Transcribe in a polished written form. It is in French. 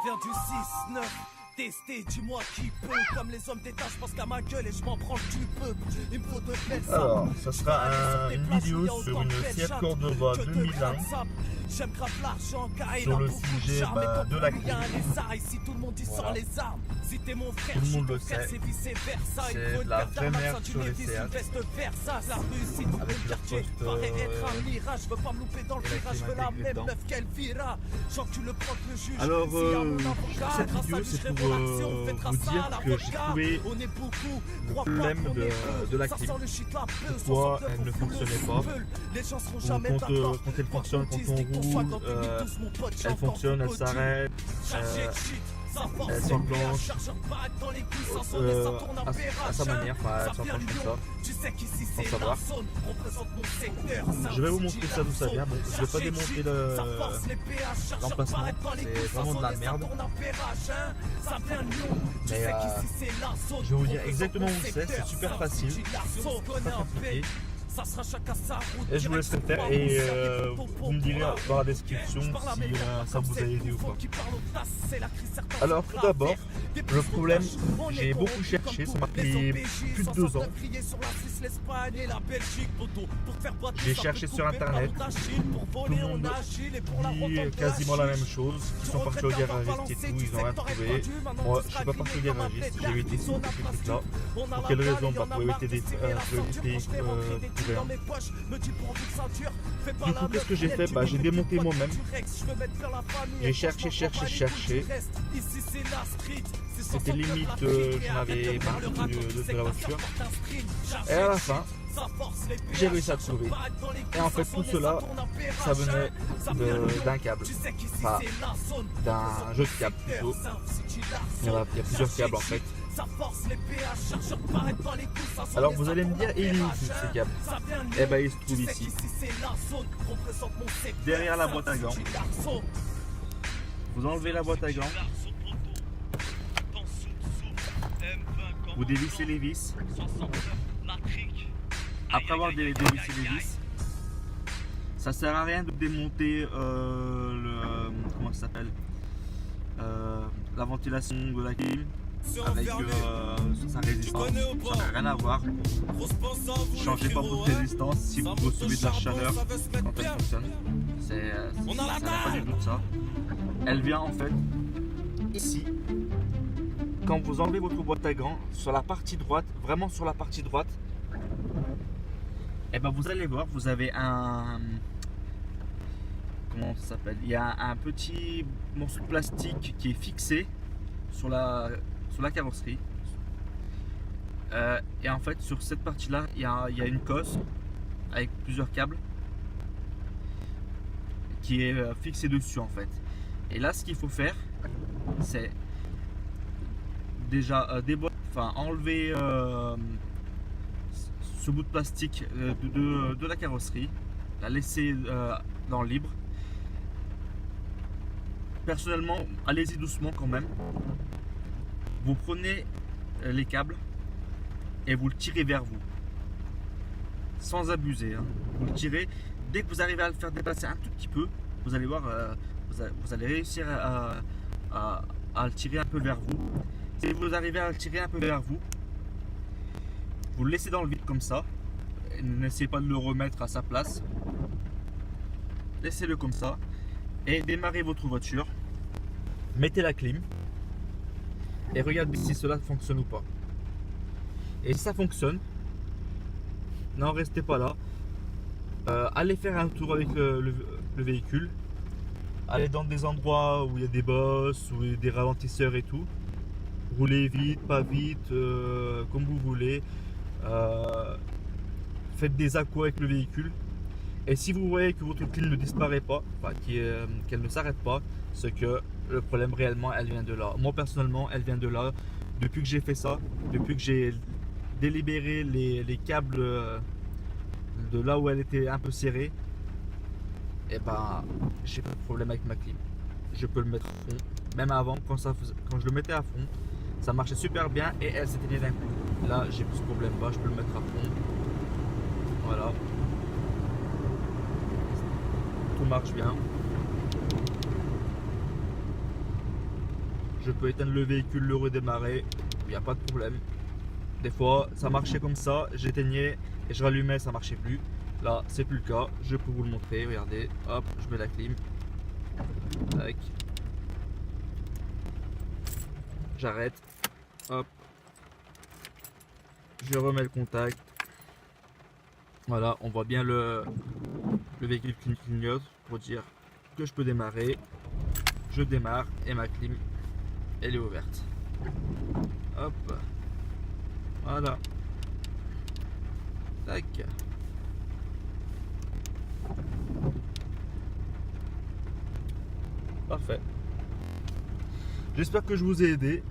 vient du 6-9. Testé, dis-moi qui peut. Comme les hommes d'État, je pense qu'à ma gueule et je m'en branle du peuple. Il me faut de belles Alors, ça sera une vidéo sur une Fiat Cordoba 2001 J'aime grave l'argent, sur le sujet de la clim. Si tout le monde dit sans les armes, si t'es mon frère, tout le monde le sait. C'est de la vraie merde sur les Seat. Avec leur poste je veux pas me louper dans le virage, je veux la même meuf qu'elle vira. J'encule le proc, le juge. Alors, cette vidéo, c'est pour vous dire que j'ai trouvé le problème de la clim. Pourquoi elle ne fonctionnait pas. Quand elle fonctionne, quand on roule, elle fonctionne, elle s'arrête, elle s'enclenche à sa manière, enfin elle s'enclenche comme ça, sans savoir. Je vais vous montrer ça d'où ça vient. Bon, je ne vais pas démonter l'emplacement, c'est vraiment de la merde. Mais je vais vous dire exactement où c'est super facile, pas compliqué. Et je vous laisserai faire et vous me direz dans la description si ça vous a aidé ou pas. Alors tout d'abord, le problème, j'ai beaucoup cherché, ça m'a pris plus de 2 ans. J'ai cherché sur internet, tout le monde dit quasiment la même chose, ils sont partis au garagiste et tout, ils n'ont rien trouvé. Moi je ne suis pas parti au garagiste, j'ai évité ces trucs-là. Pour quelle raison? Pour éviter des du coup, qu'est-ce que j'ai fait? J'ai démonté moi-même. J'ai cherché. C'était limite, j'en avais marre de la voiture. Et à la fin, j'ai réussi à trouver. Et en fait, tout cela, ça venait d'un câble. Enfin, d'un jeu de câbles plutôt. Il y a plusieurs câbles en fait. Alors vous allez me dire, il est où ces câbles? Eh ben il se trouve ici, derrière la boîte à gants. Vous enlevez la boîte à gants, vous dévissez les vis. Après avoir dévissé les vis, ça sert à rien de démonter comment ça s'appelle, la ventilation de la clim avec sa résistance, ça n'a rien à voir. Changez pas votre résistance si vous recevez de la chaleur quand elle fonctionne. Ça n'a pas du tout de ça. Elle vient en fait ici. Quand vous enlevez votre boîte à gants, sur la partie droite, vraiment sur la partie droite, et ben vous allez voir, vous avez un... Comment ça s'appelle? Il y a un petit morceau de plastique qui est fixé sur la carrosserie. Et en fait sur cette partie là il y a une cosse avec plusieurs câbles qui est fixée dessus en fait. Et là ce qu'il faut faire c'est déjà enlever ce bout de plastique de la carrosserie, la laisser dans le libre. Personnellement, allez-y doucement quand même. Vous prenez les câbles et vous le tirez vers vous, sans abuser, hein. Vous le tirez, dès que vous arrivez à le faire dépasser un tout petit peu, vous allez voir, vous allez réussir à le tirer un peu vers vous. Si vous arrivez à le tirer un peu vers vous, vous le laissez dans le vide comme ça, n'essayez pas de le remettre à sa place, laissez-le comme ça et démarrez votre voiture, mettez la clim et regardez si cela fonctionne ou pas. Et si ça fonctionne, n'en restez pas là, allez faire un tour avec le véhicule, allez dans des endroits où il y a des bosses, où il y a des ralentisseurs et tout, roulez vite, pas vite, comme vous voulez, faites des accos avec le véhicule. Et si vous voyez que votre clim ne disparaît pas, enfin qu'elle ne s'arrête pas, c'est que le problème réellement elle vient de là. Moi personnellement elle vient de là. Depuis que j'ai fait ça, depuis que j'ai délibéré les câbles de là où elle était un peu serrée, et ben j'ai pas de problème avec ma clim. Je peux le mettre à fond. Même avant quand je le mettais à fond, ça marchait super bien et elle s'éteignait d'un coup. Là j'ai plus ce problème pas, je peux le mettre à fond. Voilà. Tout marche bien. je peux éteindre le véhicule, le redémarrer, il n'y a pas de problème. Des fois, ça marchait comme ça, j'éteignais et je rallumais, ça marchait plus. Là, c'est plus le cas, je peux vous le montrer, regardez, hop, je mets la clim. Tac. J'arrête, hop. Je remets le contact. Voilà, on voit bien le véhicule qui clignote pour dire que je peux démarrer. Je démarre et ma clim, elle est ouverte. Hop. Voilà. Tac. Parfait. J'espère que je vous ai aidé.